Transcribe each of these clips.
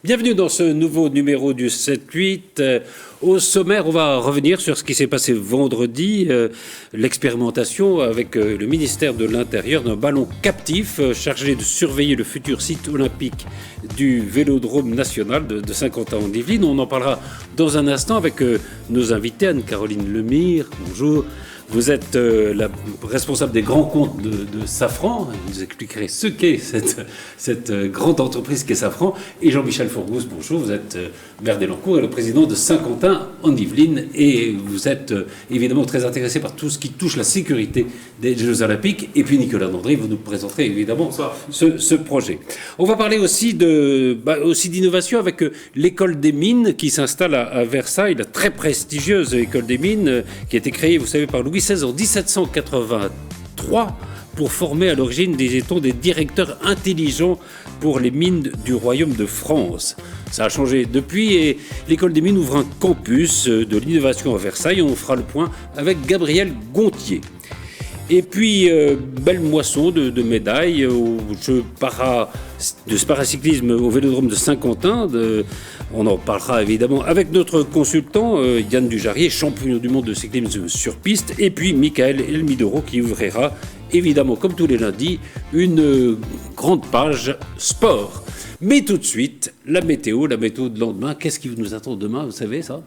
Bienvenue dans ce nouveau numéro du 7-8. Au sommaire, on va revenir sur ce qui s'est passé vendredi, l'expérimentation avec le ministère de l'Intérieur d'un ballon captif chargé de surveiller le futur site olympique du Vélodrome national de Saint-Quentin-en-Yvelines. On en parlera dans un instant avec nos invités, Anne-Caroline Lemire. Bonjour. Vous êtes la responsable des grands comptes de Safran. Vous nous expliquerez ce qu'est cette grande entreprise qu'est Safran. Et Jean-Michel Fourgousse, bonjour. Vous êtes maire d'Elancourt et le président de Saint-Quentin-en-Yvelines. Et vous êtes évidemment très intéressé par tout ce qui touche la sécurité des Jeux Olympiques. Et puis Nicolas Dandry, vous nous présenterez évidemment ce projet. On va parler aussi d'innovation avec l'école des mines qui s'installe à Versailles, la très prestigieuse école des mines qui a été créée, vous savez, par Louis XVI en 1783 pour former à l'origine, disait-on, des directeurs intelligents pour les mines du royaume de France. Ça a changé depuis et l'école des mines ouvre un campus de l'innovation à Versailles. On fera le point avec Gabriel Gontier. Et puis, belle moisson de médailles aux Jeux de paracyclisme au Vélodrome de Saint-Quentin. On en parlera évidemment avec notre consultant Yann Dujarier, champion du monde de cyclisme sur piste. Et puis, Michael Elmidoro qui ouvrira évidemment, comme tous les lundis, une grande page sport. Mais tout de suite, la météo de lendemain. Qu'est-ce qui nous attend demain, vous savez ça ?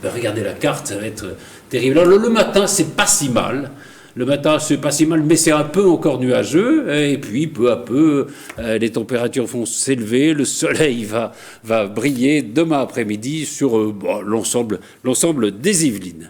Regardez la carte, ça va être terrible. Alors, le matin, c'est pas si mal. Le matin, c'est pas si mal, mais c'est un peu encore nuageux. Et puis, peu à peu, les températures vont s'élever. Le soleil va briller demain après-midi sur l'ensemble des Yvelines.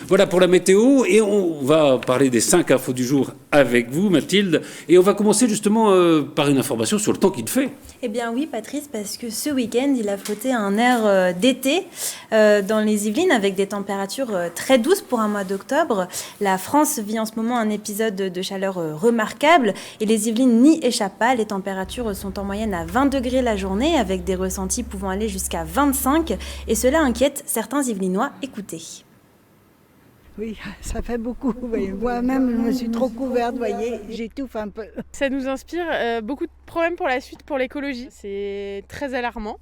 Voilà pour la météo. Et on va parler des 5 infos du jour avec vous, Mathilde. Et on va commencer justement par une information sur le temps qu'il fait. Eh bien oui, Patrice, parce que ce week-end, il a flotté un air d'été dans les Yvelines avec des températures très douces pour un mois d'octobre. La France vit en ce moment un épisode de chaleur remarquable et les Yvelines n'y échappent pas. Les températures sont en moyenne à 20 degrés la journée avec des ressentis pouvant aller jusqu'à 25 et cela inquiète certains Yvelinois. Écoutez. Oui, ça fait beaucoup. Moi-même, je me suis trop couverte, vous voyez, j'étouffe un peu. Ça nous inspire beaucoup de problèmes pour la suite, pour l'écologie. C'est très alarmant.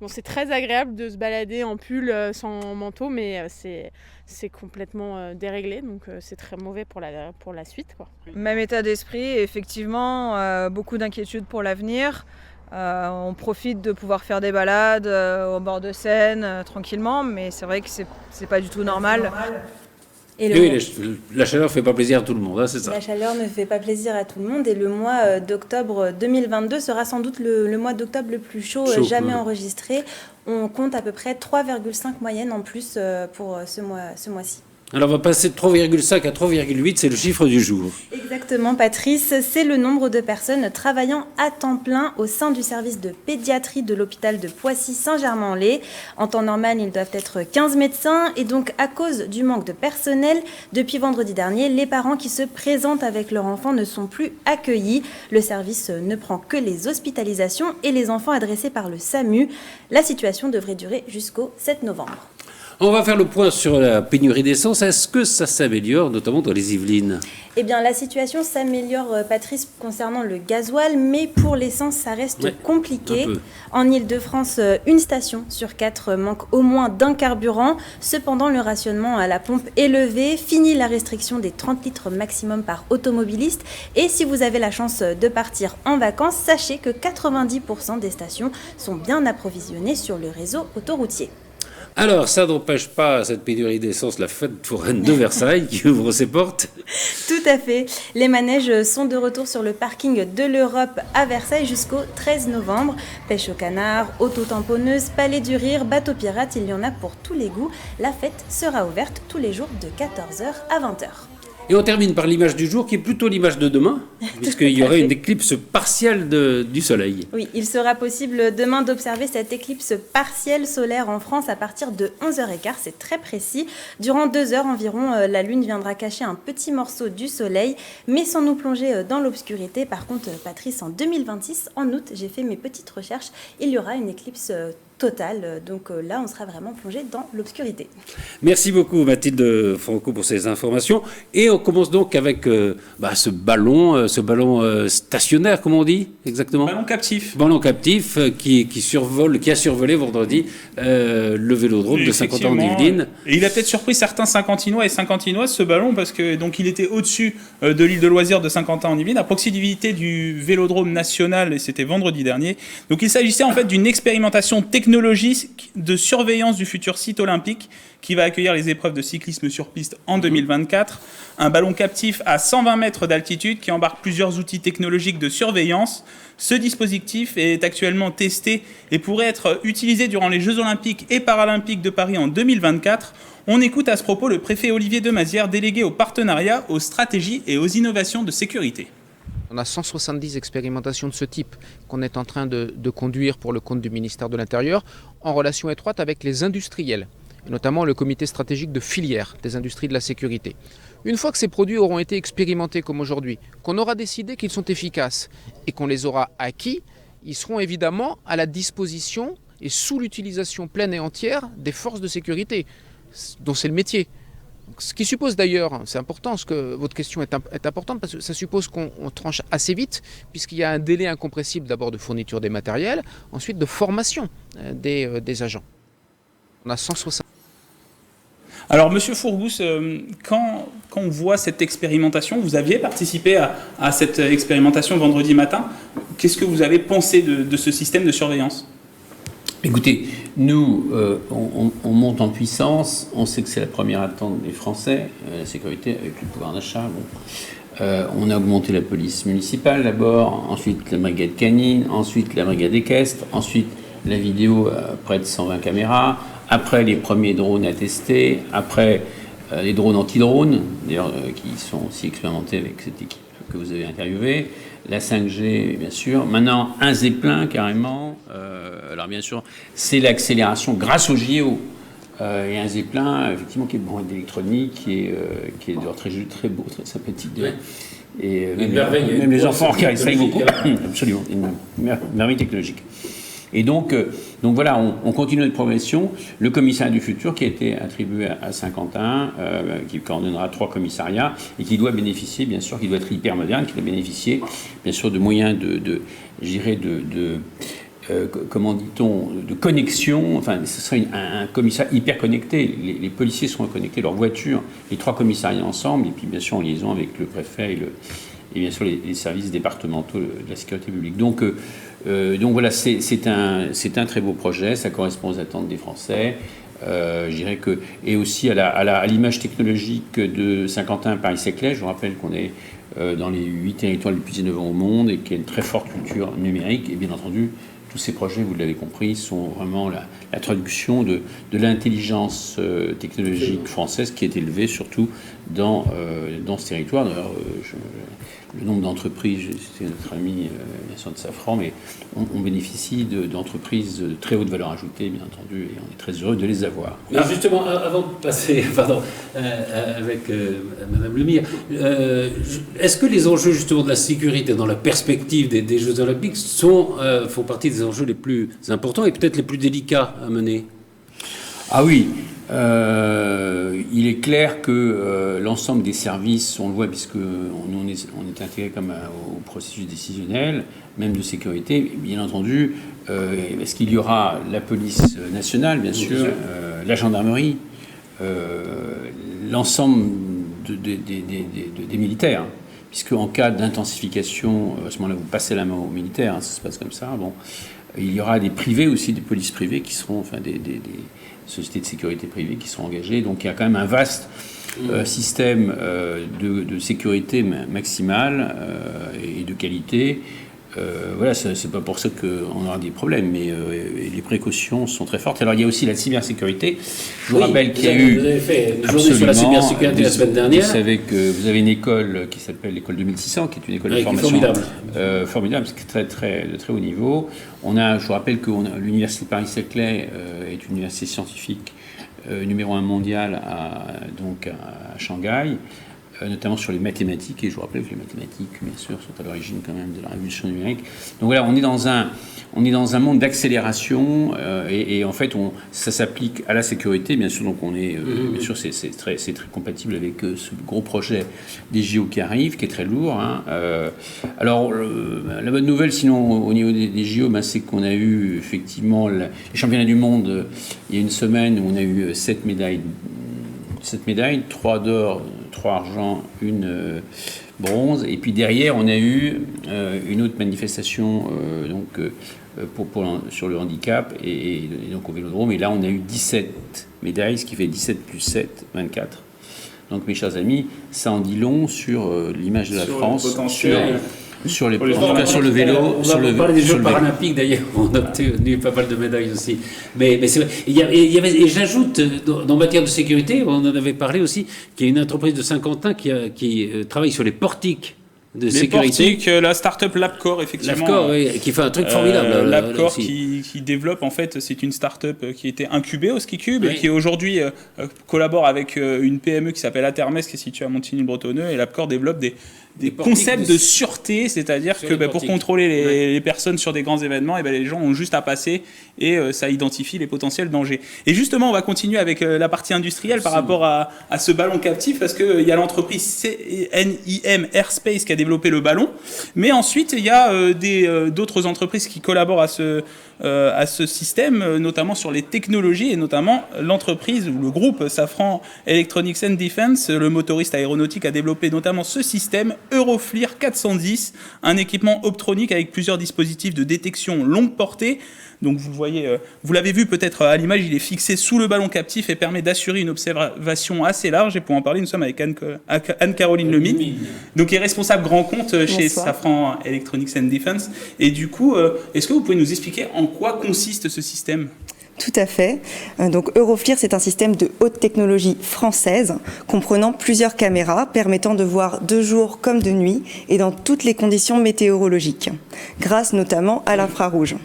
Bon, c'est très agréable de se balader en pull sans manteau, mais c'est complètement déréglé, donc c'est très mauvais pour la suite, quoi. Même état d'esprit, effectivement, beaucoup d'inquiétudes pour l'avenir. On profite de pouvoir faire des balades au bord de Seine tranquillement, mais c'est vrai que c'est pas du tout normal. Oui, la chaleur ne fait pas plaisir à tout le monde, hein, c'est ça. La chaleur ne fait pas plaisir à tout le monde et le mois d'octobre 2022 sera sans doute le mois d'octobre le plus chaud jamais enregistré. On compte à peu près 3,5 moyenne en plus pour ce mois-ci. Alors on va passer de 3,5 à 3,8, c'est le chiffre du jour. Exactement, Patrice. C'est le nombre de personnes travaillant à temps plein au sein du service de pédiatrie de l'hôpital de Poissy-Saint-Germain-en-Laye. En temps normal, ils doivent être 15 médecins. Et donc, à cause du manque de personnel, depuis vendredi dernier, les parents qui se présentent avec leur enfant ne sont plus accueillis. Le service ne prend que les hospitalisations et les enfants adressés par le SAMU. La situation devrait durer jusqu'au 7 novembre. On va faire le point sur la pénurie d'essence. Est-ce que ça s'améliore, notamment dans les Yvelines ? Eh bien, la situation s'améliore, Patrice, concernant le gasoil, mais pour l'essence, ça reste compliqué. En Île-de-France, une station sur 4 manque au moins d'un carburant. Cependant, le rationnement à la pompe est levé. Fini la restriction des 30 litres maximum par automobiliste. Et si vous avez la chance de partir en vacances, sachez que 90% des stations sont bien approvisionnées sur le réseau autoroutier. Alors, ça n'empêche pas cette pénurie d'essence, la fête foraine de Versailles qui ouvre ses portes. Tout à fait. Les manèges sont de retour sur le parking de l'Europe à Versailles jusqu'au 13 novembre. Pêche au canard, auto-tamponneuse, palais du rire, bateau pirate, il y en a pour tous les goûts. La fête sera ouverte tous les jours de 14h à 20h. Et on termine par l'image du jour, qui est plutôt l'image de demain, puisqu'il y aurait une éclipse partielle du Soleil. Oui, il sera possible demain d'observer cette éclipse partielle solaire en France à partir de 11h15, c'est très précis. Durant 2 heures environ, la Lune viendra cacher un petit morceau du Soleil, mais sans nous plonger dans l'obscurité. Par contre, Patrice, en 2026, en août, j'ai fait mes petites recherches, il y aura une éclipse totale. Donc là, on sera vraiment plongé dans l'obscurité. Merci beaucoup Mathilde Franco pour ces informations. Et on commence donc avec ce ballon stationnaire, comme on dit exactement. Ballon captif. Ballon captif qui a survolé vendredi le vélodrome de Saint-Quentin en Yvelines. Et il a peut-être surpris certains Saint-Quentinois et Saint-Quentinoises, ce ballon, parce que donc il était au-dessus de l'île de loisirs de Saint-Quentin en Yvelines, à proximité du vélodrome national, et c'était vendredi dernier. Donc il s'agissait en fait d'une expérimentation technologique de surveillance du futur site olympique qui va accueillir les épreuves de cyclisme sur piste en 2024. Un ballon captif à 120 mètres d'altitude qui embarque plusieurs outils technologiques de surveillance. Ce dispositif est actuellement testé et pourrait être utilisé durant les Jeux olympiques et paralympiques de Paris en 2024. On écoute à ce propos le préfet Olivier Demazière, délégué au partenariat, aux stratégies et aux innovations de sécurité. On a 170 expérimentations de ce type qu'on est en train de conduire pour le compte du ministère de l'Intérieur en relation étroite avec les industriels, et notamment le comité stratégique de filière des industries de la sécurité. Une fois que ces produits auront été expérimentés comme aujourd'hui, qu'on aura décidé qu'ils sont efficaces et qu'on les aura acquis, ils seront évidemment à la disposition et sous l'utilisation pleine et entière des forces de sécurité, dont c'est le métier. Ce qui suppose d'ailleurs, c'est important, votre question est importante parce que ça suppose qu'on tranche assez vite, puisqu'il y a un délai incompressible d'abord de fourniture des matériels, ensuite de formation des agents. On a 160. Alors, Monsieur Fourgousse, quand on voit cette expérimentation, vous aviez participé à cette expérimentation vendredi matin. Qu'est-ce que vous avez pensé de ce système de surveillance ? Écoutez, nous, on monte en puissance. On sait que c'est la première attente des Français, la sécurité avec le pouvoir d'achat. Bon. On a augmenté la police municipale d'abord, ensuite la brigade canine, ensuite la brigade équestre, ensuite la vidéo à près de 120 caméras, après les premiers drones à tester, après les drones anti-drones, d'ailleurs qui sont aussi expérimentés avec cette équipe que vous avez interviewée, la 5G bien sûr, maintenant un zeppelin carrément, alors bien sûr c'est l'accélération grâce au JO, et un zeppelin effectivement qui est bon d'électronique, qui est d'ailleurs très beau, très sympathique. Ouais. Et même les enfants essayent beaucoup, absolument, une merveille technologique. Et donc voilà, on continue notre progression. Le commissariat du futur qui a été attribué à Saint-Quentin, qui coordonnera 3 commissariats et qui doit bénéficier, bien sûr, qui doit être hyper moderne, qui doit bénéficier, bien sûr, de moyens comment dit-on, de connexion. Enfin, ce serait un commissariat hyper connecté. Les policiers seront connectés, leurs voitures, les 3 commissariats ensemble, et puis bien sûr en liaison avec le préfet et bien sûr les services départementaux de la sécurité publique. Donc voilà, c'est un très beau projet, ça correspond aux attentes des Français. Je dirais que, et aussi à l'image technologique de Saint-Quentin, Paris-Saclay. Je vous rappelle qu'on est dans les 8 territoires les plus innovants au monde et qu'il y a une très forte culture numérique. Et bien entendu, tous ces projets, vous l'avez compris, sont vraiment la traduction de l'intelligence technologique française qui est élevée surtout dans ce territoire. D'ailleurs, le nombre d'entreprises, c'est notre ami bien sûr de Safran, mais on bénéficie d'entreprises de très haute valeur ajoutée, bien entendu, et on est très heureux de les avoir. Mais justement, avant de passer avec Madame Lemire, est-ce que les enjeux justement de la sécurité dans la perspective des Jeux Olympiques font partie des enjeux les plus importants et peut-être les plus délicats à mener ? Ah oui, il est clair que l'ensemble des services, on le voit puisque on est intégré comme au processus décisionnel, même de sécurité, bien entendu, parce qu'il y aura la police nationale, bien sûr, la gendarmerie, l'ensemble des militaires, puisque en cas d'intensification, à ce moment-là, vous passez la main aux militaires, ça se passe comme ça. Bon, il y aura des privés aussi, des polices privées qui seront, enfin des sociétés de sécurité privées qui seront engagées. Donc il y a quand même un vaste système de sécurité maximale et de qualité. Voilà, c'est pas pour ça qu'on aura des problèmes, mais les précautions sont très fortes. Alors il y a aussi la cybersécurité. Je vous rappelle qu'il y a eu... Vous avez fait une journée sur la cybersécurité la semaine dernière. Vous savez que vous avez une école qui s'appelle l'école 2600, qui est une école de formation formidable, c'est de très haut niveau. Je vous rappelle que l'université Paris-Saclay est une université scientifique numéro 1 mondiale à Shanghai. notamment sur les mathématiques, et je vous rappelle que les mathématiques, bien sûr, sont à l'origine quand même de la révolution numérique. Donc voilà, on est dans un monde d'accélération, et en fait, ça s'applique à la sécurité, bien sûr. Donc bien sûr, c'est très compatible avec ce gros projet des JO qui arrive, qui est très lourd. Hein. Alors, la bonne nouvelle, sinon, au niveau des JO, c'est qu'on a eu effectivement les championnats du monde il y a une semaine où on a eu 7 médailles, 3 d'or, 3 argent, 1 bronze. Et puis derrière, on a eu une autre manifestation sur le handicap et donc au Vélodrome. Et là, on a eu 17 médailles, ce qui fait 17 plus 7, 24. Donc, mes chers amis, ça en dit long sur l'image de la France, sur le vélo. On va parler des Jeux paralympiques d'ailleurs, on a obtenu pas mal de médailles aussi. Mais c'est vrai. Et j'ajoute, dans matière de sécurité, on en avait parlé aussi, qu'il y a une entreprise de Saint-Quentin qui travaille sur les portiques de sécurité. Les portiques, la start-up Labcore, effectivement. Labcore, oui, qui fait un truc formidable. Labcore qui développe, en fait, c'est une start-up qui a été incubée au Skicube et qui aujourd'hui collabore avec une PME qui s'appelle Atermes, qui est située à Montigny-le-Bretonneux, et Labcore développe des concepts de sûreté, c'est-à-dire que pour contrôler les personnes sur des grands événements, les gens ont juste à passer et ça identifie les potentiels dangers. Et justement, on va continuer avec la partie industrielle par rapport à ce ballon captif, parce qu'il y a l'entreprise NIM Airspace qui a développé le ballon, mais ensuite il y a d'autres entreprises qui collaborent à ce système, notamment sur les technologies, et notamment l'entreprise ou le groupe Safran Electronics and Defense, le motoriste aéronautique, a développé notamment ce système Euroflir 410, un équipement optronique avec plusieurs dispositifs de détection longue portée. Donc vous voyez, vous l'avez vu peut-être à l'image, il est fixé sous le ballon captif et permet d'assurer une observation assez large. Et pour en parler, nous sommes avec Anne-Caroline Lemine, donc qui est responsable grand compte chez Safran Electronics and Defense. Et du coup, est-ce que vous pouvez nous expliquer en quoi consiste ce système ? Tout à fait. Donc Euroflir, c'est un système de haute technologie française comprenant plusieurs caméras permettant de voir de jour comme de nuit et dans toutes les conditions météorologiques, grâce notamment à l'infrarouge.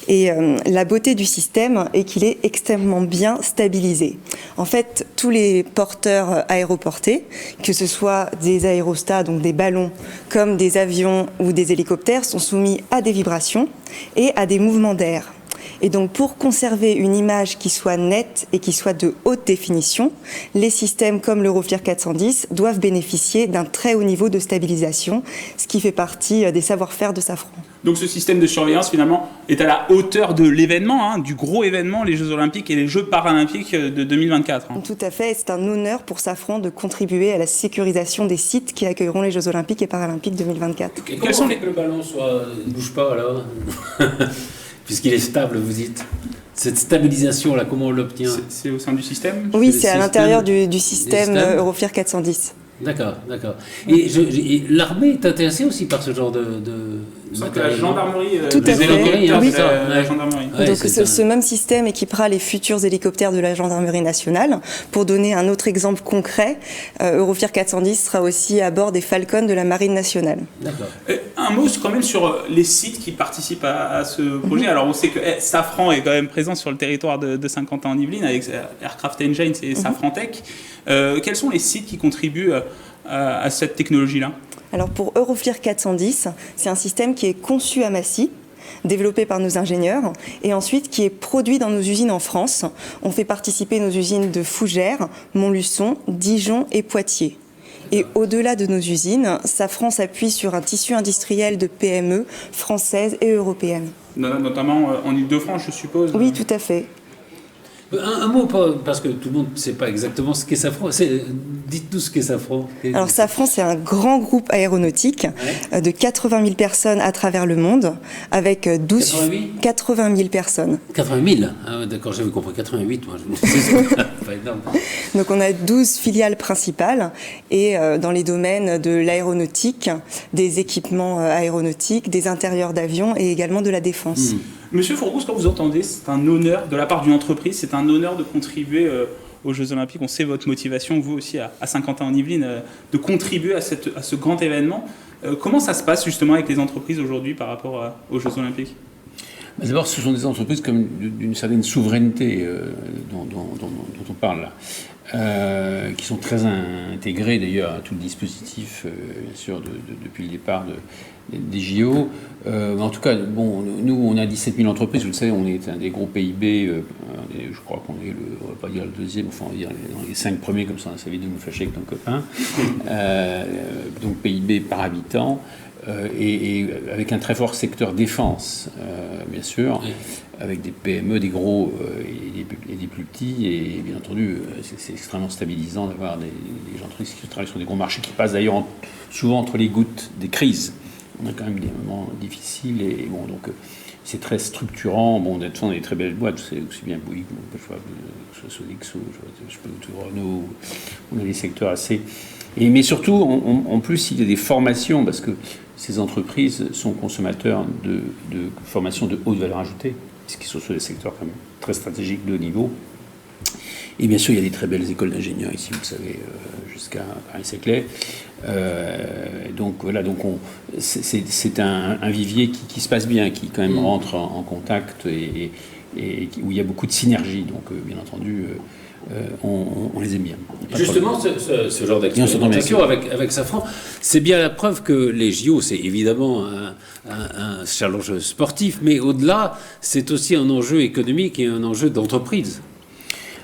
Et la beauté du système est qu'il est extrêmement bien stabilisé. En fait, tous les porteurs aéroportés, que ce soit des aérostats, donc des ballons, comme des avions ou des hélicoptères, sont soumis à des vibrations et à des mouvements d'air. Et donc, pour conserver une image qui soit nette et qui soit de haute définition, les systèmes comme l'Euroflir 410 doivent bénéficier d'un très haut niveau de stabilisation, ce qui fait partie des savoir-faire de Safran. Donc ce système de surveillance, finalement, est à la hauteur de l'événement, du gros événement, les Jeux Olympiques et les Jeux Paralympiques de 2024. Tout à fait, et c'est un honneur pour Safran de contribuer à la sécurisation des sites qui accueilleront les Jeux Olympiques et Paralympiques 2024. Quels sont que le ballon ne bouge pas alors puisqu'il est stable, vous dites. Cette stabilisation-là, comment on l'obtient ? C'est au sein du système ? Oui, c'est à l'intérieur du système Euroflir 410. D'accord. Et l'armée est intéressée aussi par ce genre de la gendarmerie, tout à fait. La gendarmerie. Donc ce même système équipera les futurs hélicoptères de la gendarmerie nationale. Pour donner un autre exemple concret, Euroflir 410 sera aussi à bord des Falcons de la marine nationale. D'accord. Un mot quand même sur les sites qui participent à ce projet. Alors on sait que Safran est quand même présent sur le territoire de Saint-Quentin en Yvelines avec Aircraft Engines et Safran Tech. Quels sont les sites qui contribuent à cette technologie-là ? Alors pour Euroflir 410, c'est un système qui est conçu à Massy, développé par nos ingénieurs, et ensuite qui est produit dans nos usines en France. On fait participer nos usines de Fougères, Montluçon, Dijon et Poitiers. Et au-delà de nos usines, Safran s'appuie sur un tissu industriel de PME françaises et européennes. Notamment en Ile-de-France, je suppose. Oui, tout à fait. Un mot, parce que tout le monde ne sait pas exactement ce qu'est Safran. Dites-nous ce qu'est Safran. Alors Safran, c'est un grand groupe aéronautique de 80 000 personnes à travers le monde, avec 80 000 personnes. 80 000 d'accord, j'avais compris 88, moi. C'est pas énorme. Donc on a 12 filiales principales, et dans les domaines de l'aéronautique, des équipements aéronautiques, des intérieurs d'avions et également de la défense. Monsieur Fourgous, quand vous entendez, c'est un honneur de la part d'une entreprise, c'est un honneur de contribuer aux Jeux Olympiques. On sait votre motivation, vous aussi, à Saint-Quentin en Yvelines, de contribuer à ce grand événement. Comment ça se passe justement avec les entreprises aujourd'hui par rapport aux Jeux Olympiques ? D'abord, ce sont des entreprises comme d'une certaine souveraineté dont on parle là. qui sont très intégrés d'ailleurs à tout le dispositif, bien sûr, depuis le départ des JO. En tout cas, bon, nous, on a 17 000 entreprises, vous le savez, on est un des gros PIB, je crois qu'on est, on va pas dire le deuxième, enfin, on va dire dans les 5 premiers, comme ça évite de nous fâcher avec ton copain. Donc PIB par habitant. Et avec un très fort secteur défense, bien sûr, oui. Avec des PME, des gros et des plus petits, et bien entendu, c'est extrêmement stabilisant d'avoir des entreprises qui travaillent sur des gros marchés, qui passent d'ailleurs souvent entre les gouttes des crises. On a quand même des moments difficiles, et bon, donc c'est très structurant. Bon, de toute façon, on a des très belles boîtes, c'est aussi bien Bouygues, Sodexo, Renault, on a des secteurs assez... Mais surtout, en plus, il y a des formations, parce que ces entreprises sont consommateurs de formations de haute valeur ajoutée, ce qui sont sur des secteurs quand même très stratégiques de haut niveau. Et bien sûr, il y a des très belles écoles d'ingénieurs ici, vous le savez, jusqu'à Paris-Saclay. Donc voilà, donc c'est un vivier qui se passe bien, qui quand même rentre en contact et où il y a beaucoup de synergie. Donc bien entendu, on les aime bien. Justement, ce genre d'expérimentation avec Safran, c'est bien la preuve que les JO, c'est évidemment un challenge sportif, mais au-delà, c'est aussi un enjeu économique et un enjeu d'entreprise.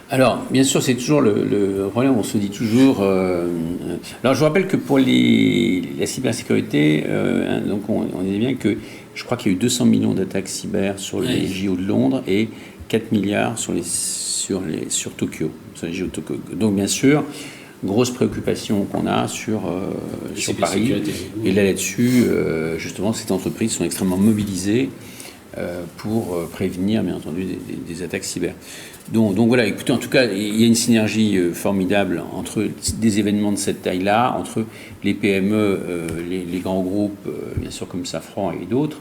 Alors, bien sûr, c'est toujours le problème, on se dit toujours... alors, je vous rappelle que pour la cybersécurité, donc on est bien que je crois qu'il y a eu 200 millions d'attaques cyber sur les JO de Londres et 4 milliards sur Tokyo, sur les JO de Tokyo. Donc, bien sûr, grosse préoccupation qu'on a sur Paris. Et là-dessus, justement, ces entreprises sont extrêmement mobilisées pour prévenir, bien entendu, des attaques cyber. Donc voilà, écoutez, en tout cas, il y a une synergie formidable entre des événements de cette taille-là, entre les PME, les grands groupes, bien sûr, comme Safran et d'autres.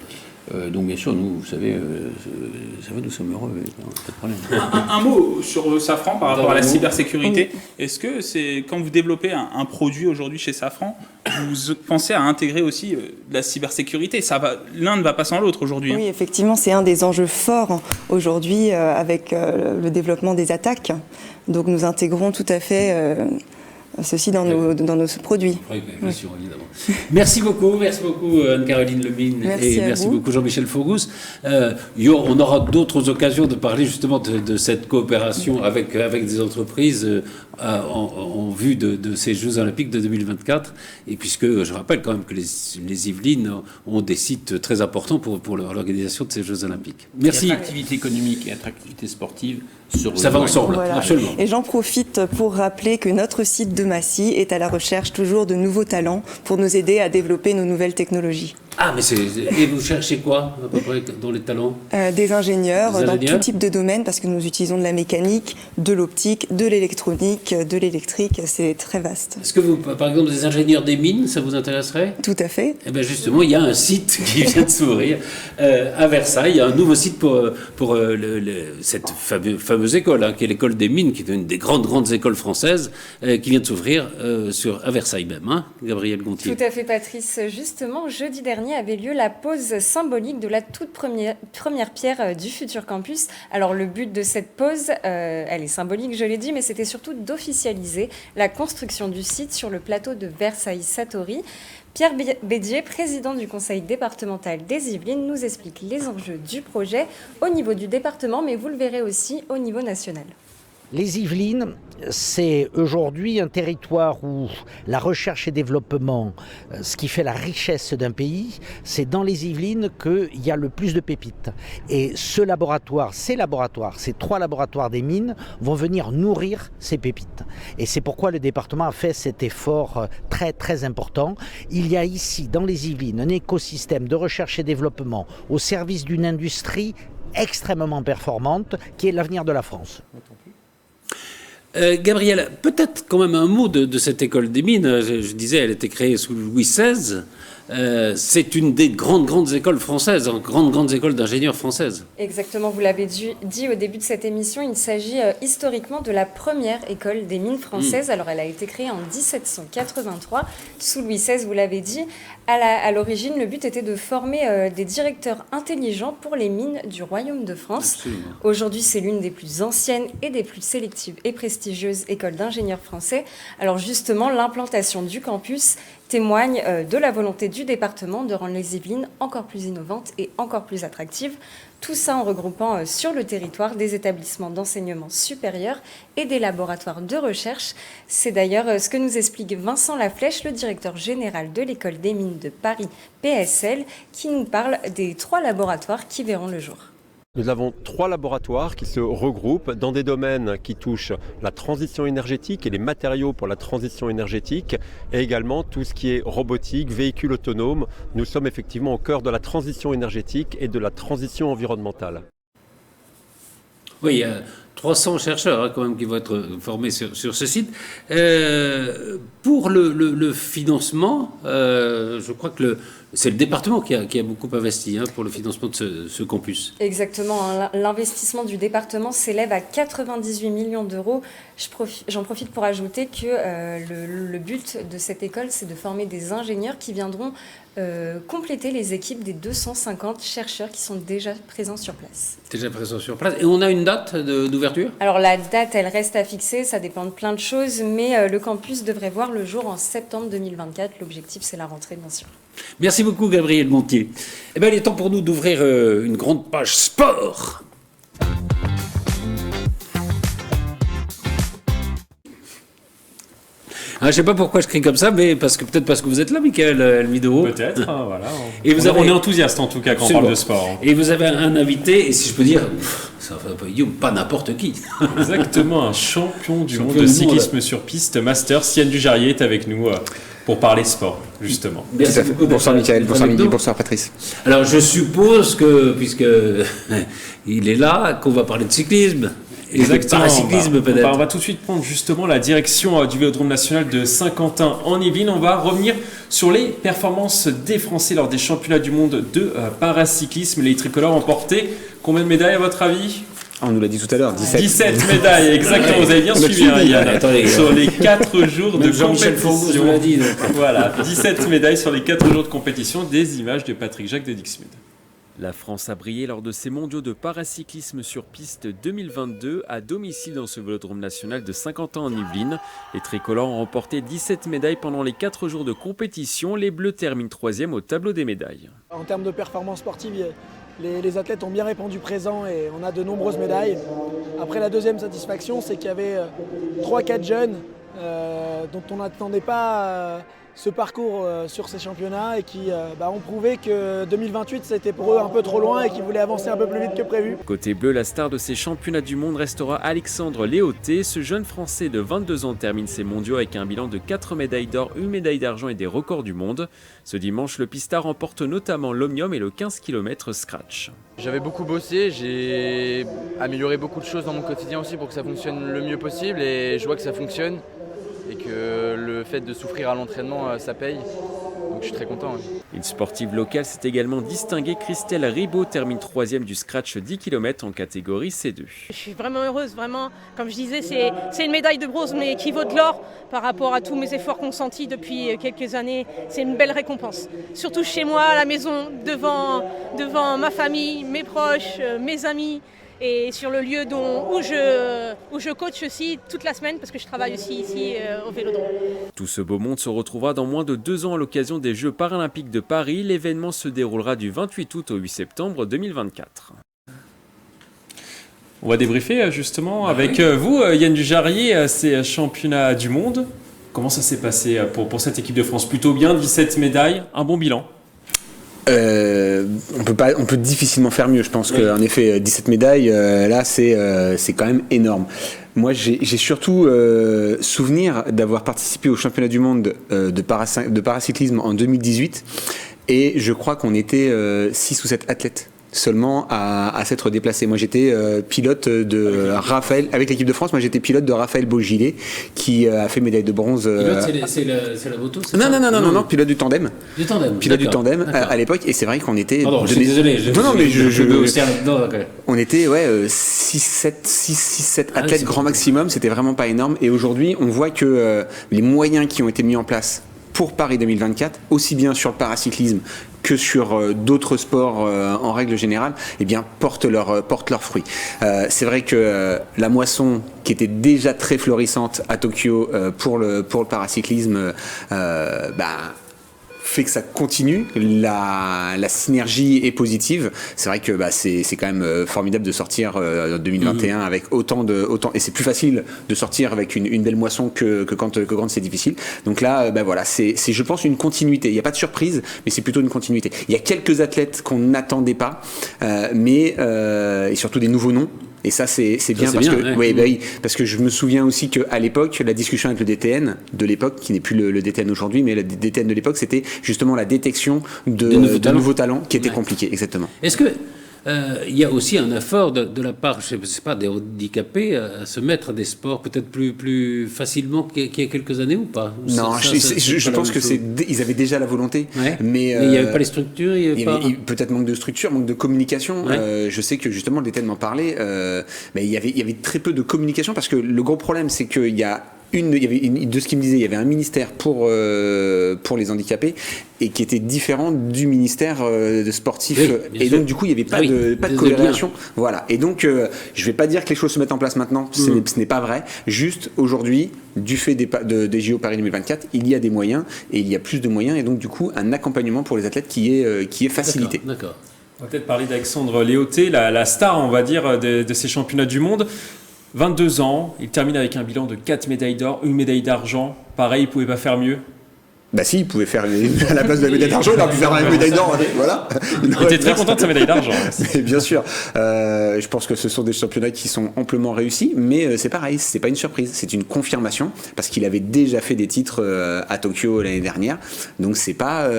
Donc bien sûr, nous, vous savez, ça va, nous sommes heureux, pas de problème. Un mot sur Safran par rapport à la cybersécurité. Est-ce que c'est quand vous développez un produit aujourd'hui chez Safran, vous pensez à intégrer aussi de la cybersécurité? L'un ne va pas sans l'autre aujourd'hui. Oui, effectivement, c'est un des enjeux forts aujourd'hui avec le développement des attaques. Donc nous intégrons tout à fait ceci dans nos produits. Oui, bien sûr, évidemment. Merci beaucoup Anne-Caroline Lemine et merci beaucoup Jean-Michel Faugus. On aura d'autres occasions de parler justement de cette coopération avec des entreprises en vue de ces Jeux Olympiques de 2024. Et puisque je rappelle quand même que les Yvelines ont des sites très importants pour l'organisation de ces Jeux Olympiques. Merci. Attractivité économique et attractivité sportive. Ça va ensemble, voilà. Absolument. Et j'en profite pour rappeler que notre site de Massy est à la recherche toujours de nouveaux talents pour nous aider à développer nos nouvelles technologies. Ah, et vous cherchez quoi, à peu près, dans les talents? Des ingénieurs dans tout type de domaine, parce que nous utilisons de la mécanique, de l'optique, de l'électronique, de l'électrique, c'est très vaste. Est-ce que par exemple, des ingénieurs des mines, ça vous intéresserait? Tout à fait. Eh bien justement, il y a un site qui vient de s'ouvrir à Versailles. Il y a un nouveau site pour cette fameuse école, qui est l'école des mines, qui est une des grandes écoles françaises, qui vient de s'ouvrir à Versailles même, Gabrielle Gontier. Tout à fait, Patrice. Justement, jeudi dernier avait lieu la pose symbolique de la toute première pierre du futur campus. Alors le but de cette pose, elle est symbolique, je l'ai dit, mais c'était surtout d'officialiser la construction du site sur le plateau de Versailles-Satory. Pierre Bédier, président du conseil départemental des Yvelines, nous explique les enjeux du projet au niveau du département, mais vous le verrez aussi au niveau national. Les Yvelines, c'est aujourd'hui un territoire où la recherche et développement, ce qui fait la richesse d'un pays, c'est dans les Yvelines qu'il y a le plus de pépites. Et ces trois laboratoires des mines vont venir nourrir ces pépites. Et c'est pourquoi le département a fait cet effort très très important. Il y a ici, dans les Yvelines, un écosystème de recherche et développement au service d'une industrie extrêmement performante qui est l'avenir de la France. Gabrielle, peut-être quand même un mot de cette école des mines. Je disais, elle a été créée sous Louis XVI. c'est une des grandes écoles françaises, grandes écoles d'ingénieurs françaises. Exactement, vous l'avez dit au début de cette émission, il s'agit historiquement de la première école des mines françaises. Alors elle a été créée en 1783 sous Louis XVI, vous l'avez dit. À l'origine, le but était de former des directeurs intelligents pour les mines du Royaume de France. Absolument. Aujourd'hui, c'est l'une des plus anciennes et des plus sélectives et prestigieuses écoles d'ingénieurs français. Alors justement, l'implantation du campus témoigne de la volonté du département de rendre les Yvelines encore plus innovantes et encore plus attractives. Tout ça en regroupant sur le territoire des établissements d'enseignement supérieur et des laboratoires de recherche. C'est d'ailleurs ce que nous explique Vincent Laflèche, le directeur général de l'école des mines de Paris, PSL, qui nous parle des 3 laboratoires qui verront le jour. Nous avons 3 laboratoires qui se regroupent dans des domaines qui touchent la transition énergétique et les matériaux pour la transition énergétique et également tout ce qui est robotique, véhicules autonomes. Nous sommes effectivement au cœur de la transition énergétique et de la transition environnementale. Oui, il y a 300 chercheurs quand même qui vont être formés sur ce site. Pour le financement, je crois que c'est le département qui a beaucoup investi pour le financement de ce campus. Exactement, l'investissement du département s'élève à 98 millions d'euros. J'en profite pour ajouter que le but de cette école, c'est de former des ingénieurs qui viendront compléter les équipes des 250 chercheurs qui sont déjà présents sur place. Déjà présents sur place. Et on a une date d'ouverture ? Alors la date, elle reste à fixer, ça dépend de plein de choses, mais le campus devrait voir le jour en septembre 2024. L'objectif, c'est la rentrée, bien sûr. Merci beaucoup, Gabriel Montier. Eh bien, il est temps pour nous d'ouvrir une grande page sport. Je ne sais pas pourquoi je crie comme ça, mais peut-être parce que vous êtes là, Michael Elmido. Peut-être, voilà. Et on est enthousiaste en tout cas quand on parle de sport. Et vous avez un invité, et si je peux dire, ça va pas n'importe qui. Exactement, un champion du monde de cyclisme sur piste, Masters. Yann Dujarrier est avec nous pour parler sport, justement. Merci beaucoup. Bonsoir Michael, bonsoir Midi, bonsoir Patrice. Alors je suppose que, puisque il est là, qu'on va parler de cyclisme. Exactement. Paracyclisme peut-être. On va tout de suite prendre justement la direction du Vélodrome national de Saint-Quentin en Yvelines. On va revenir sur les performances des Français lors des championnats du monde de paracyclisme. Les tricolores ont emporté combien de médailles à votre avis ? On nous l'a dit tout à l'heure, 17. 17 médailles, exactement. Vous avez bien suivi, Yann. Sur les 4 jours de compétition. Voilà, 17 médailles sur les 4 jours de compétition. Des images de Patrick Jacques de Dixmude. La France a brillé lors de ces mondiaux de paracyclisme sur piste 2022 à domicile dans ce Vélodrome national de Saint-Quentin en Yvelines. Les tricolores ont remporté 17 médailles pendant les 4 jours de compétition. Les Bleus terminent 3e au tableau des médailles. En termes de performance sportive, les athlètes ont bien répondu présent et on a de nombreuses médailles. Après, la deuxième satisfaction, c'est qu'il y avait 3-4 jeunes dont on n'attendait pas ce parcours sur ces championnats et qui ont prouvé que 2028 c'était pour eux un peu trop loin et qu'ils voulaient avancer un peu plus vite que prévu. Côté bleu, la star de ces championnats du monde restera Alexandre Léoté. Ce jeune Français de 22 ans termine ses mondiaux avec un bilan de 4 médailles d'or, 1 médaille d'argent et des records du monde. Ce dimanche, le pistard remporte notamment l'Omnium et le 15 km Scratch. J'avais beaucoup bossé, j'ai amélioré beaucoup de choses dans mon quotidien aussi pour que ça fonctionne le mieux possible et je vois que ça fonctionne. Et que le fait de souffrir à l'entraînement, ça paye. Donc je suis très content. Oui. Une sportive locale s'est également distinguée. Christelle Ribaud termine 3e du Scratch 10 km en catégorie C2. Je suis vraiment heureuse, vraiment. Comme je disais, c'est une médaille de bronze, mais qui vaut de l'or par rapport à tous mes efforts consentis depuis quelques années. C'est une belle récompense. Surtout chez moi, à la maison, devant ma famille, mes proches, mes amis. Et sur le lieu où je coach aussi toute la semaine parce que je travaille aussi ici au Vélodrome. Tout ce beau monde se retrouvera dans moins de 2 ans à l'occasion des Jeux paralympiques de Paris. L'événement se déroulera du 28 août au 8 septembre 2024. On va débriefer justement avec vous, Yann Dujarrier, ces championnats du monde. Comment ça s'est passé pour cette équipe de France ? Plutôt bien, 17 médailles, un bon bilan. On peut difficilement faire mieux. Je pense qu'en effet, 17 médailles, là, c'est quand même énorme. Moi, j'ai surtout souvenir d'avoir participé au championnat du monde de paracyclisme en 2018. Et je crois qu'on était 6 ou 7 athlètes seulement à s'être déplacé. Moi, j'étais pilote de Raphaël, avec l'équipe de France, moi j'étais pilote de Raphaël Beaugilet, qui a fait médaille de bronze. Pilote, c'est la moto, c'est ça? Non, pilote du tandem. Pilote du tandem à l'époque, et c'est vrai qu'on était... Pardon, je suis désolé. On était 6-7 athlètes grand maximum, c'était vraiment pas énorme. Et aujourd'hui, on voit que les moyens qui ont été mis en place pour Paris 2024, aussi bien sur le paracyclisme que sur d'autres sports en règle générale, eh bien, portent leurs fruits. C'est vrai que la moisson, qui était déjà très florissante à Tokyo pour le paracyclisme, fait que ça continue, la synergie est positive. C'est vrai que c'est quand même formidable de sortir en 2021 avec autant et c'est plus facile de sortir avec une belle moisson que quand c'est difficile. Donc là, c'est je pense une continuité. Il n'y a pas de surprise, mais c'est plutôt une continuité. Il y a quelques athlètes qu'on n'attendait pas, mais et surtout des nouveaux noms. Et ça, c'est bien parce que, oui, parce que je me souviens aussi qu'à l'époque, la discussion avec le DTN de l'époque, qui n'est plus le DTN aujourd'hui, mais le DTN de l'époque, c'était justement la détection de nouveaux talents qui était compliqué, exactement. Est-ce que il y a aussi un effort de la part, je ne sais pas, des handicapés à se mettre à des sports peut-être plus facilement qu'il y a quelques années ou pas? Non, je pense que ils avaient déjà la volonté, mais il n'y avait pas les structures, il y avait peut-être manque de structure, manque de communication. Je sais que justement le DTN m'en parlait, mais il y avait très peu de communication parce que le gros problème, c'est qu'il y a de ce qu'il me disait, il y avait un ministère pour les handicapés et qui était différent du ministère de sportif. Et donc, du coup, il n'y avait pas de corrélation. Voilà. Et donc, je ne vais pas dire que les choses se mettent en place maintenant. Ce n'est pas vrai. Juste, aujourd'hui, du fait des JO Paris 2024, il y a des moyens et il y a plus de moyens. Et donc, du coup, un accompagnement pour les athlètes qui est facilité. D'accord. On va peut-être parler d'Alexandre Léoté, la star, on va dire, de ces championnats du monde. 22 ans, il termine avec un bilan de 4 médailles d'or, 1 médaille d'argent. Pareil, il ne pouvait pas faire mieux. Bah si, il pouvait faire à la place de la médaille d'argent, il aurait pu faire la médaille d'or. Voilà. Il était très content de sa médaille d'argent. Bien sûr. Je pense que ce sont des championnats qui sont amplement réussis, mais c'est pareil, c'est pas une surprise, c'est une confirmation parce qu'il avait déjà fait des titres à Tokyo l'année dernière. Donc c'est pas.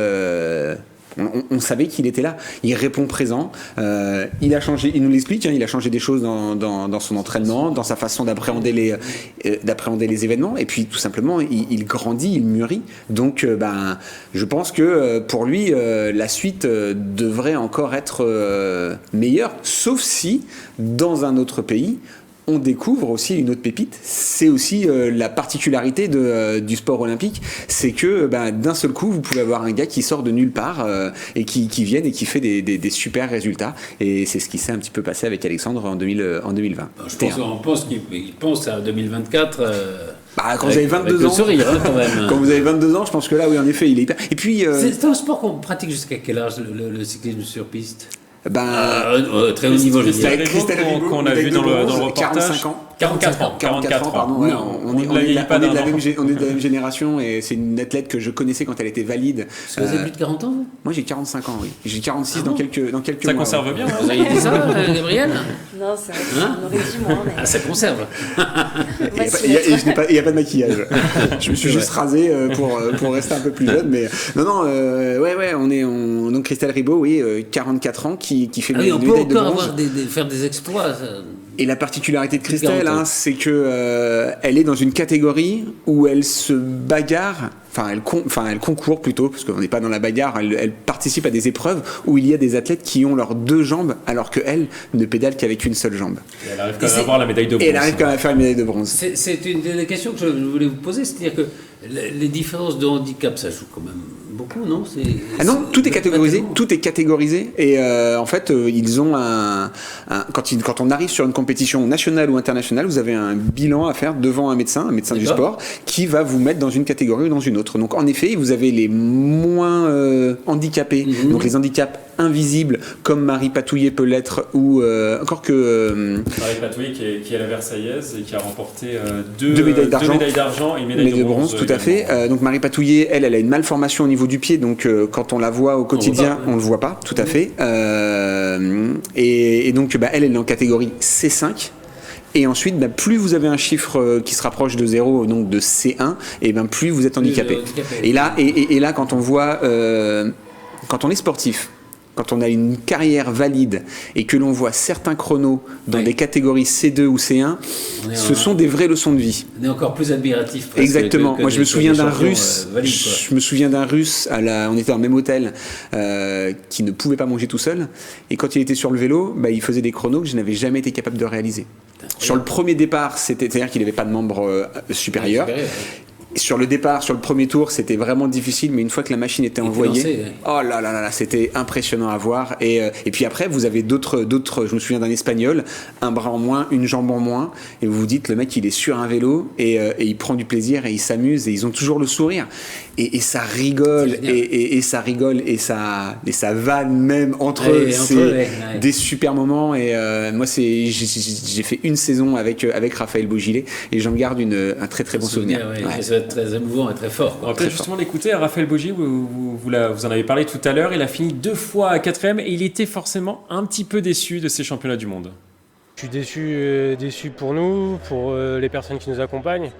On savait qu'il était là. Il répond présent. Il a changé. Il nous l'explique. Il a changé des choses dans son entraînement, dans sa façon d'appréhender les événements. Et puis tout simplement, il grandit, il mûrit. Donc, je pense que pour lui, la suite devrait encore être meilleure, sauf si dans un autre pays, on découvre aussi une autre pépite. C'est aussi la particularité du sport olympique, c'est que d'un seul coup, vous pouvez avoir un gars qui sort de nulle part et qui vient et qui fait des super résultats. Et c'est ce qui s'est un petit peu passé avec Alexandre en 2020. On pense qu'il pense à 2024. Quand vous avez 22 ans, sourire, quand même. Quand vous avez 22 ans, je pense que là, oui, en effet, il est hyper. Et puis, c'est un sport qu'on pratique jusqu'à quel âge, le cyclisme sur piste? Très haut niveau. Christelle Ribaud, qu'on a vu dans le reportage. 44 ans, pardon. Ouais, on est de la même génération et c'est une athlète que je connaissais quand elle était valide. Parce que vous avez plus de 40 ans? Moi j'ai 45 ans, oui. J'ai 46 dans quelques mois. Ça conserve bien. Vous avez dit ça, Gabriel? Non, c'est vrai, on aurait dit moins. Mais... ça conserve. Il n'y a pas de maquillage. Je me suis juste rasé pour rester un peu plus jeune. Mais non, donc Christelle Ribaud, oui, 44 ans, qui fait une médaille de bronze. On peut encore faire des exploits. Et la particularité de Christelle, c'est que elle est dans une catégorie où elle se bagarre, elle concourt plutôt, parce qu'on n'est pas dans la bagarre, elle participe à des épreuves où il y a des athlètes qui ont leurs deux jambes, alors qu'elle ne pédale qu'avec une seule jambe. Et elle arrive quand même à avoir la médaille de bronze. Et elle arrive quand même à faire une médaille de bronze. C'est une des questions que je voulais vous poser, c'est-à-dire que les différences de handicap, ça joue quand même beaucoup, non? Non, tout est catégorisé. Tout est catégorisé. Et en fait, ils ont quand on arrive sur une compétition nationale ou internationale, vous avez un bilan à faire devant un médecin du sport, qui va vous mettre dans une catégorie ou dans une autre. Donc en effet, vous avez les moins handicapés, donc les handicaps invisibles, comme Marie Patouillet peut l'être, ou encore que... Marie Patouillet qui est la Versaillaise et qui a remporté deux médailles d'argent et une médaille de bronze. Tout à fait. Donc Marie Patouillet, elle a une malformation au niveau du pied, donc quand on la voit au quotidien, on ne le voit pas, tout à fait. Et donc elle est en catégorie C5. Et ensuite, plus vous avez un chiffre qui se rapproche de 0, donc de C1, et plus vous êtes handicapé. Et là, quand on voit, quand on est sportif, quand on a une carrière valide et que l'on voit certains chronos dans des catégories C2 ou C1, ce sont des vraies leçons de vie. On est encore plus admiratif. Presque, exactement. Moi, je me souviens d'un Russe. Valides, je me souviens d'un Russe. On était dans le même hôtel, qui ne pouvait pas manger tout seul. Et quand il était sur le vélo, il faisait des chronos que je n'avais jamais été capable de réaliser. Sur le premier départ, c'est-à-dire qu'il n'avait pas de membre supérieur. Sur le départ, sur le premier tour, c'était vraiment difficile, mais une fois que la machine était envoyée, oh là là là, c'était impressionnant à voir. Et puis après, vous avez d'autres. Je me souviens d'un Espagnol, un bras en moins, une jambe en moins, et vous vous dites, le mec, il est sur un vélo et il prend du plaisir et il s'amuse et ils ont toujours le sourire. Et ça rigole, et ça rigole, et ça vanne même entre eux. C'est des super moments. Et moi, j'ai fait une saison avec Raphaël Beaugilet et j'en garde un très très bon souvenir. Ça va être très émouvant et très fort. On va peut-être justement l'écouter. Raphaël Beaugilet, vous en avez parlé tout à l'heure. Il a fini 2 fois 4e et il était forcément un petit peu déçu de ces championnats du monde. Je suis déçu pour nous, pour les personnes qui nous accompagnent.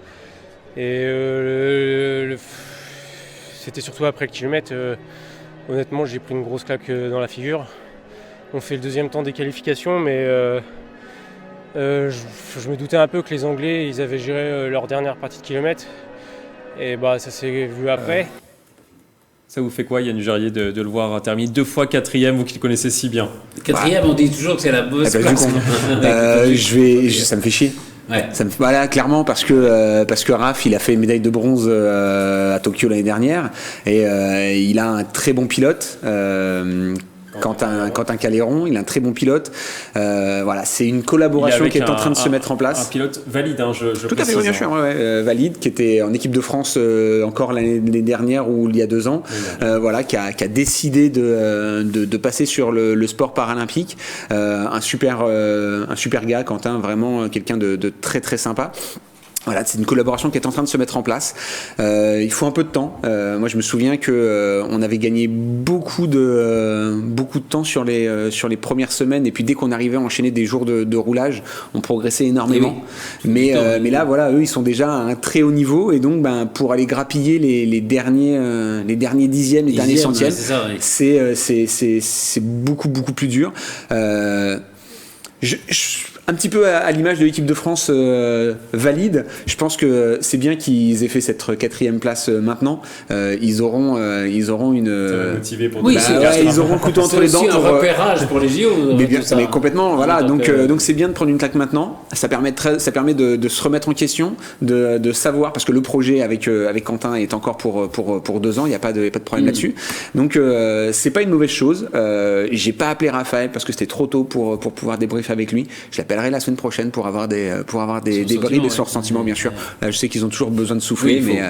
Et c'était surtout après le kilomètre. Honnêtement, j'ai pris une grosse claque dans la figure. On fait le 2e temps des qualifications, mais je me doutais un peu que les Anglais, ils avaient géré leur dernière partie de kilomètre. Et ça s'est vu après. Ça vous fait quoi, Yann Ugerier, de le voir terminer 2 fois 4e, vous qui le connaissez si bien? 4e, on dit toujours que c'est la bonne place. Ça me fait chier. Ouais. Voilà, clairement, parce que Raph, il a fait une médaille de bronze à Tokyo l'année dernière, et il a un très bon pilote. Quentin Caléron, il a un très bon pilote. Voilà, c'est une collaboration qui est en train de se mettre en place. Un pilote valide, je tout à fait, bien sûr, valide, qui était en équipe de France encore l'année dernière ou il y a 2 ans. Voilà, qui a décidé de passer sur le sport paralympique. Un super gars, Quentin, vraiment quelqu'un de très très sympa. Voilà, c'est une collaboration qui est en train de se mettre en place. Il faut un peu de temps. Moi, je me souviens que on avait gagné beaucoup de temps sur les premières semaines, et puis dès qu'on arrivait à enchaîner des jours de roulage, on progressait énormément. Mais là, voilà, eux, ils sont déjà à un très haut niveau, et donc, pour aller grappiller les derniers dixièmes, les derniers centièmes, c'est beaucoup plus dur. Un petit peu à l'image de l'équipe de France valide, je pense que c'est bien qu'ils aient fait cette 4e place maintenant. Ils auront une. Motivé pour ils auront le couteau entre les dents. C'est aussi un repérage pour les JO. Mais complètement, voilà. Donc c'est bien de prendre une claque maintenant. Ça permet de se remettre en question, de savoir, parce que le projet avec Quentin est encore pour 2 ans. Il n'y a pas de problème là-dessus. Donc c'est pas une mauvaise chose. J'ai pas appelé Raphaël parce que c'était trop tôt pour pouvoir débriefer avec lui. Je l'appellerai la semaine prochaine pour avoir des bribes et son ressentiment, bien sûr. Là, je sais qu'ils ont toujours besoin de souffler, mais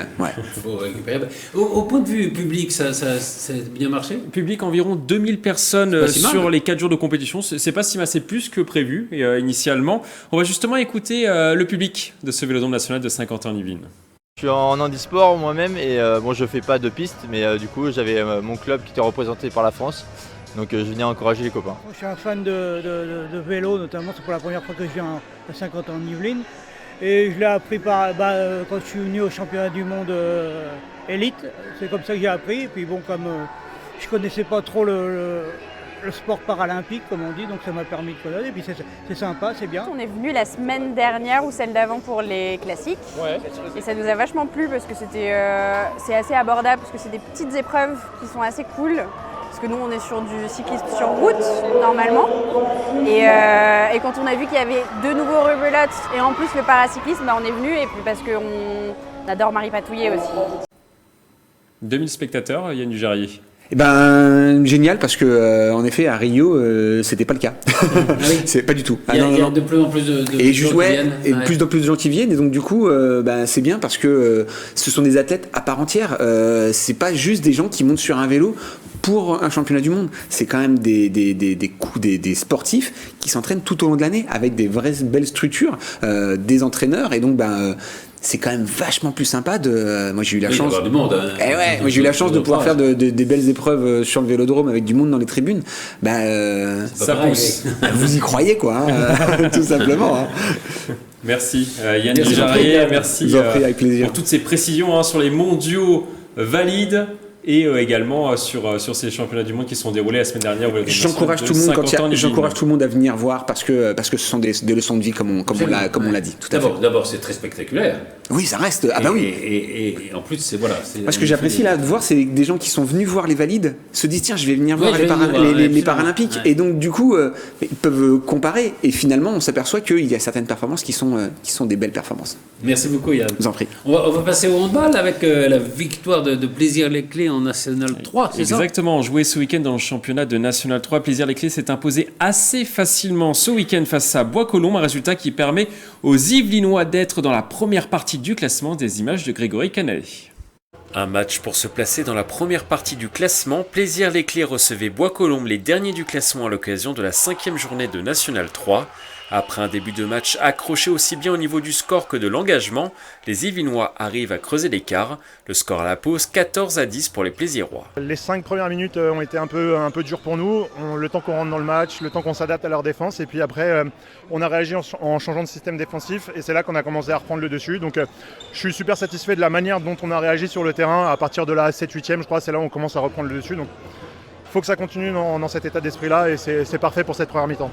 faut récupérer. Au point de vue public, ça a bien marché. Public, environ 2000 personnes sur les 4 jours de compétition. C'est pas si mal, c'est plus que prévu initialement. On va justement écouter le public de ce Vélodrome national de Saint-Quentin-en-Yvelines. Je suis en handisport moi-même et je fais pas de piste, mais du coup j'avais mon club qui était représenté par la France. Donc je venais encourager les copains. Je suis un fan de vélo, notamment c'est pour la première fois que je viens à Saint-Quentin-en-Yvelines. Et je l'ai appris quand je suis venu au championnat du monde élite. C'est comme ça que j'ai appris. Et puis comme je connaissais pas trop le sport paralympique, comme on dit, donc ça m'a permis de connaître. Et puis c'est sympa, c'est bien. On est venu la semaine dernière ou celle d'avant pour les classiques. Ouais. Et ça nous a vachement plu parce que c'est assez abordable, parce que c'est des petites épreuves qui sont assez cool. Parce que nous, on est sur du cyclisme sur route, normalement. Et quand on a vu qu'il y avait 2 nouveaux rebelotes et en plus le paracyclisme, on est venu, et puis parce qu'on adore Marie Patouillet aussi. 2000 spectateurs, Yann Ugerier. Génial, parce que en effet à Rio c'était pas le cas. C'est pas du tout. Il y a de plus en plus de et gens qui viennent. Et plus en plus de gens qui viennent, et donc du coup c'est bien, parce que ce sont des athlètes à part entière. C'est pas juste des gens qui montent sur un vélo pour un championnat du monde. C'est quand même des sportifs qui s'entraînent tout au long de l'année avec des vraies belles structures, des entraîneurs, et donc c'est quand même vachement plus sympa moi j'ai eu la chance du monde, moi j'ai eu la chance de pouvoir faire des belles épreuves sur le Vélodrome avec du monde dans les tribunes. Ça pousse. Vous y croyez, quoi, tout simplement, hein. Merci Yann Ugerier, merci avec plaisir. pour toutes ces précisions sur les mondiaux valides et également sur ces championnats du monde qui sont déroulés la semaine dernière. J'encourage tout le monde à venir voir parce que ce sont des leçons de vie comme on l'a dit. D'abord, c'est très spectaculaire. Oui, ça reste. Ah bah oui. Et en plus, c'est voilà. Parce que j'apprécie là de voir, c'est des gens qui sont venus voir les valides, se disent tiens, je vais venir voir les Paralympiques, et donc du coup, ils peuvent comparer. Et finalement, on s'aperçoit qu'il y a certaines performances qui sont des belles performances. Merci beaucoup, Yann. Je vous en prie. On va passer au handball avec la victoire de Plaisir-les-Clés en National 3. Exactement. Joué ce week-end dans le championnat de National 3, Plaisir-les-Clés s'est imposé assez facilement ce week-end face à Bois-Colombes, un résultat qui permet aux Yvelinois d'être dans la première partie du classement, des images de Grégory Canet. Un match pour se placer dans la première partie du classement. Plaisir-les-Clés recevait Bois-Colombes, les derniers du classement, à l'occasion de la 5e journée de National 3. Après un début de match accroché aussi bien au niveau du score que de l'engagement, les Yvelinois arrivent à creuser l'écart. Le score à la pause, 14-10 pour les Plaisirois. Les 5 premières minutes ont été un peu dures pour nous. Le temps qu'on rentre dans le match, le temps qu'on s'adapte à leur défense. Et puis après, on a réagi en changeant de système défensif. Et c'est là qu'on a commencé à reprendre le dessus. Donc je suis super satisfait de la manière dont on a réagi sur le terrain. À partir de la 7-8e, je crois, c'est là où on commence à reprendre le dessus. Donc il faut que ça continue dans cet état d'esprit-là. Et c'est parfait pour cette première mi-temps.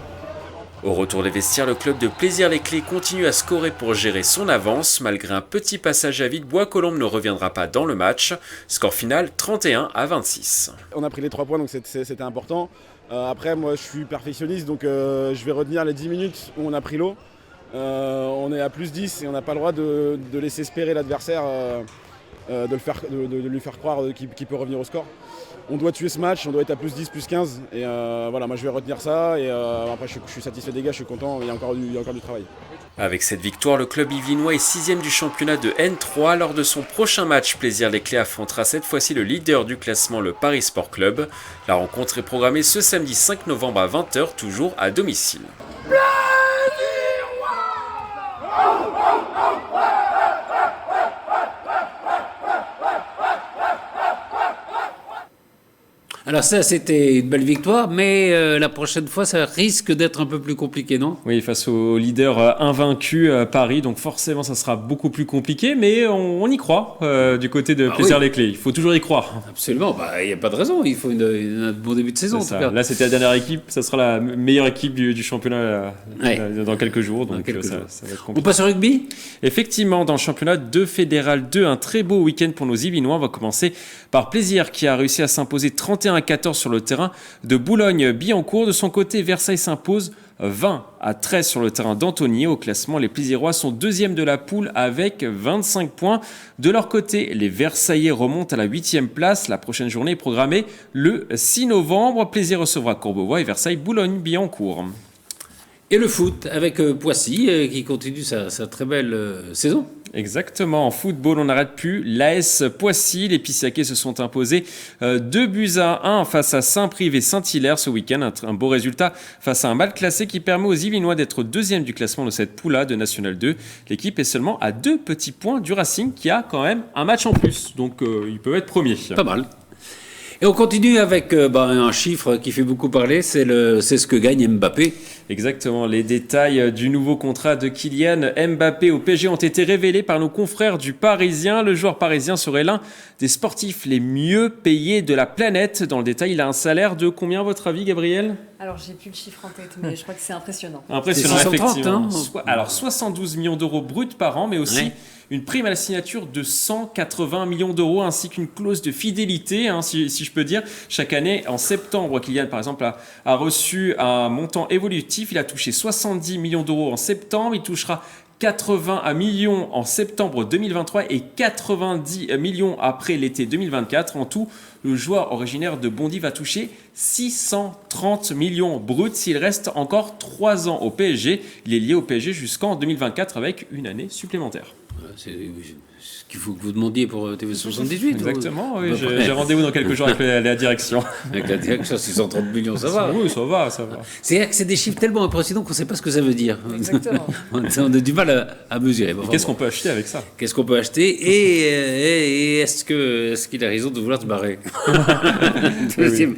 Au retour des vestiaires, le club de Plaisir-les-Clés continue à scorer pour gérer son avance. Malgré un petit passage à vide, Bois-Colombes ne reviendra pas dans le match. Score final 31-26. On a pris les 3 points, donc c'était important. Après, moi je suis perfectionniste, donc je vais retenir les 10 minutes où on a pris l'eau. On est à plus 10 et on n'a pas le droit de laisser espérer l'adversaire, de lui faire croire qu'il peut revenir au score. On doit tuer ce match, on doit être à plus 10, plus 15. Et voilà, moi je vais retenir ça. Et après, je suis satisfait des gars, je suis content. Il y a encore du travail. Avec cette victoire, le club yvelinois est 6e du championnat de N3. Lors de son prochain match, Plaisir-les-Clés affrontera cette fois-ci le leader du classement, le Paris Sport Club. La rencontre est programmée ce samedi 5 novembre à 20h, toujours à domicile. Alors ça, c'était une belle victoire, mais la prochaine fois, ça risque d'être un peu plus compliqué, non ? Oui, face au leader invaincu Paris, donc forcément, ça sera beaucoup plus compliqué, mais on y croit du côté de Plaisir-les-Clés. Il faut toujours y croire. Absolument, il n'y a pas de raison, il faut un bon début de saison. En tout cas. Là, c'était la dernière équipe, ça sera la meilleure équipe du championnat dans quelques jours. Donc ça va être compliqué. On passe au rugby ? Effectivement, dans le championnat de Fédéral 2, un très beau week-end pour nos Yvelinois. On va commencer par Plaisir qui a réussi à s'imposer 31-14 sur le terrain de Boulogne-Billancourt. De son côté, Versailles s'impose 20-13 sur le terrain d'Antony. Au classement, les Plaisirois sont 2e de la poule avec 25 points. De leur côté, les Versaillais remontent à la 8e place. La prochaine journée est programmée le 6 novembre. Plaisir recevra Courbevoie et Versailles Boulogne-Billancourt. Et le foot avec Poissy qui continue sa très belle saison. Exactement, en football on n'arrête plus. L'AS Poissy, les Pissiaquais se sont imposés 2-1 face à Saint-Prive et Saint-Hilaire ce week-end. Un beau résultat face à un mal classé qui permet aux Yvelinois d'être 2e du classement de cette poule de National 2. L'équipe est seulement à 2 petits points du Racing qui a quand même un match en plus. Donc ils peuvent être premiers. Pas mal. Et on continue avec un chiffre qui fait beaucoup parler, c'est ce que gagne Mbappé. Exactement, les détails du nouveau contrat de Kylian Mbappé au PSG ont été révélés par nos confrères du Parisien. Le joueur parisien serait l'un des sportifs les mieux payés de la planète. Dans le détail, il a un salaire de combien à votre avis, Gabriel ? Alors j'ai plus le chiffre en tête, mais je crois que c'est impressionnant. Impressionnant, 630, effectivement. Alors 72 millions d'euros bruts par an, mais aussi une prime à la signature de 180 millions d'euros, ainsi qu'une clause de fidélité, si je peux dire. Chaque année, en septembre, Kylian, par exemple, a reçu un montant évolutif. Il a touché 70 millions d'euros en septembre. Il touchera 80 millions en septembre 2023 et 90 millions après l'été 2024. En tout, le joueur originaire de Bondy va toucher 630 millions bruts s'il reste encore 3 ans au PSG. Il est lié au PSG jusqu'en 2024 avec une année supplémentaire. C'est ce qu'il faut que vous demandiez pour TV78. Exactement, oui, j'ai rendez-vous dans quelques jours avec la direction. Avec la direction, 630 millions, ça va. Oui, ça va. C'est-à-dire que c'est des chiffres tellement impressionnants qu'on ne sait pas ce que ça veut dire. Exactement. On a du mal à mesurer. Qu'est-ce qu'on peut acheter avec ça ? Qu'est-ce qu'on peut acheter et est-ce qu'il a raison de vouloir se barrer ? Deuxième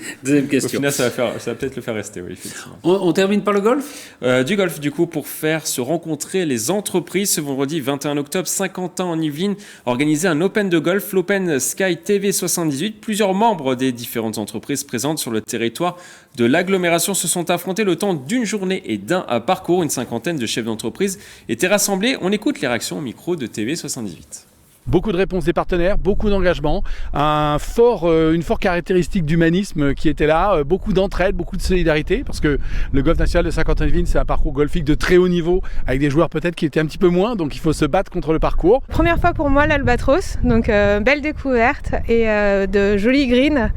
question. Au final, ça va peut-être le faire rester, oui, effectivement. On termine par le golf ? Du golf, du coup, pour faire se rencontrer les entreprises. Ce vendredi 21 octobre club Saint-Quentin en Yvelines a organisé un Open de golf, l'Open Sky TV 78. Plusieurs membres des différentes entreprises présentes sur le territoire de l'agglomération se sont affrontés le temps d'une journée et d'un parcours. Une cinquantaine de chefs d'entreprise étaient rassemblés. On écoute les réactions au micro de TV 78. Beaucoup de réponses des partenaires, beaucoup d'engagement, une forte caractéristique d'humanisme qui était là, beaucoup d'entraide, beaucoup de solidarité, parce que le golf national de Saint-Quentin-Yvelines, c'est un parcours golfique de très haut niveau, avec des joueurs peut-être qui étaient un petit peu moins, donc il faut se battre contre le parcours. Première fois pour moi l'Albatros, donc belle découverte et de jolis greens,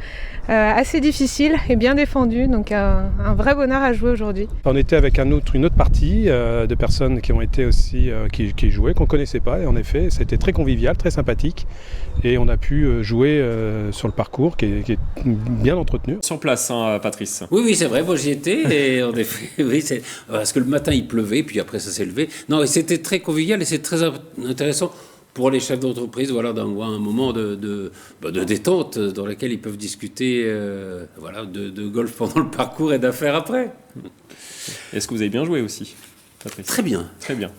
assez difficile et bien défendu, donc un vrai bonheur à jouer aujourd'hui. On était avec une autre partie de personnes qui ont été aussi, qui jouaient, qu'on ne connaissait pas, et en effet, ça a été très convivial, très sympathique, et on a pu jouer sur le parcours qui est bien entretenu. Sur place, hein, Patrice. Oui, c'est vrai, moi j'y étais, et en effet, oui, parce que le matin il pleuvait, puis après ça s'est levé. Non, et c'était très convivial et c'est très intéressant pour les chefs d'entreprise, voilà, d'avoir un moment de détente dans lequel ils peuvent discuter de golf pendant le parcours et d'affaires après. Est-ce que vous avez bien joué aussi, Patrice ? Très bien. Très bien.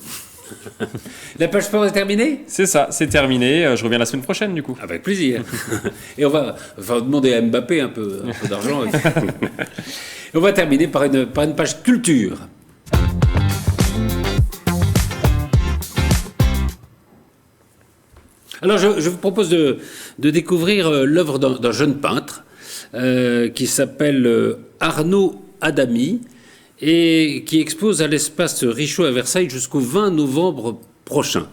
La page sport est terminée ? C'est ça, c'est terminé. Je reviens la semaine prochaine, du coup. Avec plaisir. Et on va demander à Mbappé un peu d'argent. Et on va terminer par une page culture. Alors, je vous propose de découvrir l'œuvre d'un jeune peintre qui s'appelle Arnaud Adamy et qui expose à l'espace Richaud à Versailles jusqu'au 20 novembre prochain.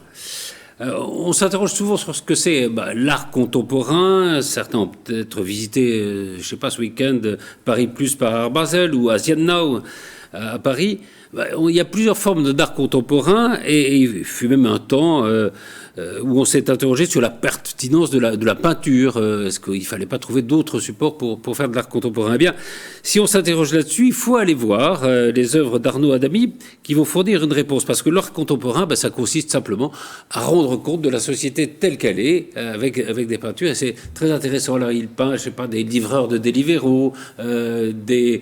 On s'interroge souvent sur ce que c'est l'art contemporain. Certains ont peut-être visité, ce week-end, Paris Plus par Art Basel ou Asian Now à Paris. Il y a plusieurs formes d'art contemporain et il fut même un temps où on s'est interrogé sur la pertinence de la peinture. Est-ce qu'il ne fallait pas trouver d'autres supports pour faire de l'art contemporain ? Eh bien, si on s'interroge là-dessus, il faut aller voir les œuvres d'Arnaud Adamy qui vont fournir une réponse. Parce que l'art contemporain, ça consiste simplement à rendre compte de la société telle qu'elle est avec des peintures. Et c'est très intéressant. Alors, il peint, des livreurs de Deliveroo, des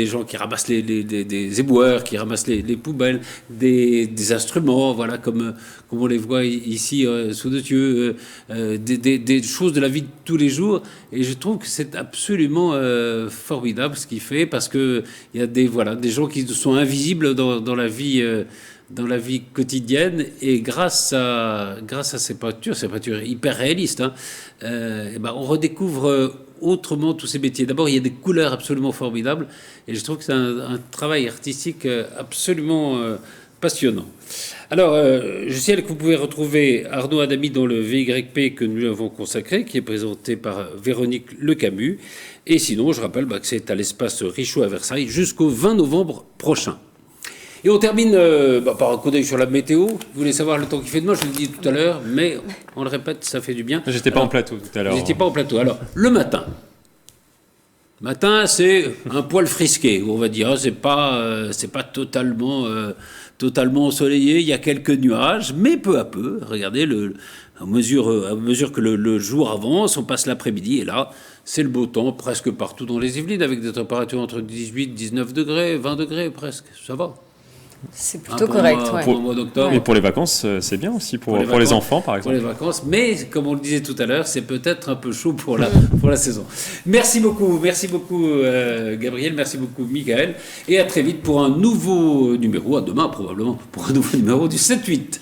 gens qui ramassent des éboueurs, qui ramassent les poubelles, des instruments, voilà, comme on les voit ici sous nos yeux, des choses de la vie de tous les jours. Et je trouve que c'est absolument formidable ce qu'il fait, parce qu'il y a des gens qui sont invisibles dans la vie quotidienne, et grâce à ces peintures hyper réalistes, on redécouvre autrement tous ces métiers. D'abord, il y a des couleurs absolument formidables, et je trouve que c'est un travail artistique absolument passionnant. Alors, je signale que vous pouvez retrouver Arnaud Adamy dans le VYP que nous lui avons consacré, qui est présenté par Véronique Lecamus. Et sinon, je rappelle que c'est à l'espace Richaud à Versailles jusqu'au 20 novembre prochain. Et on termine par un coup d'œil sur la météo. Vous voulez savoir le temps qu'il fait demain ? Je l'ai dit tout à l'heure, mais on le répète, ça fait du bien. J'étais pas en plateau tout à l'heure. Vous n'étiez pas en plateau. Alors, le matin. C'est un poil frisqué, on va dire. C'est pas totalement ensoleillé. Il y a quelques nuages, mais peu à peu, regardez, à mesure que le jour avance, on passe l'après-midi, et là, c'est le beau temps presque partout dans les Yvelines, avec des températures entre 18, 19 degrés, 20 degrés presque. Ça va. C'est plutôt correct. Pour le mois d'octobre. Et pour les vacances, c'est bien aussi, pour les enfants, par exemple. Pour les vacances, mais comme on le disait tout à l'heure, c'est peut-être un peu chaud pour la saison. Merci beaucoup Gabriel, merci beaucoup Michael, et à très vite pour un nouveau numéro, à demain probablement, pour un nouveau numéro du 7-8.